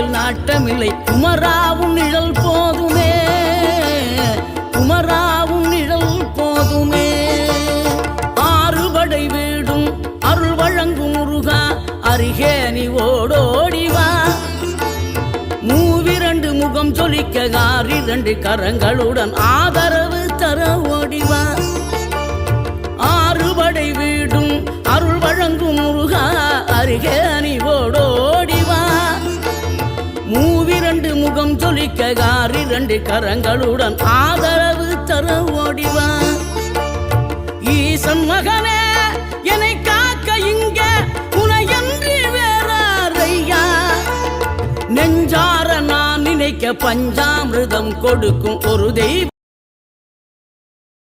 வாழ்க்கையில் நாட்டமில்லை. குமராவும் நிழல் போதுமே, குமராவும் நிழல் போதுமே. ஆறுபடை வீடும் அருள் வழங்கும் முருகா, அருகே நீ ஓடோடிவா. மூவிரண்டு முகம் சொலிக்க ஆறிரண்டு கரங்களுடன் ஆதரவு தர ஓடிவா. ஆறுபடை வீடும் அருள் வழங்கும் முருகா, அருகே நீ ஓடோடிவா. மூவிரண்டு முகம் சொலிக்க ஆறிரண்டு கரங்களுடன் ஆதரவு தர ஓடிவா. ஈசன் மகனே என்னை காக்க இங்க உனையன்றி வேறாரையா. நெஞ்சார நான் நினைக்க பஞ்சாமிர்தம் கொடுக்கும் ஒரு தெய்வம்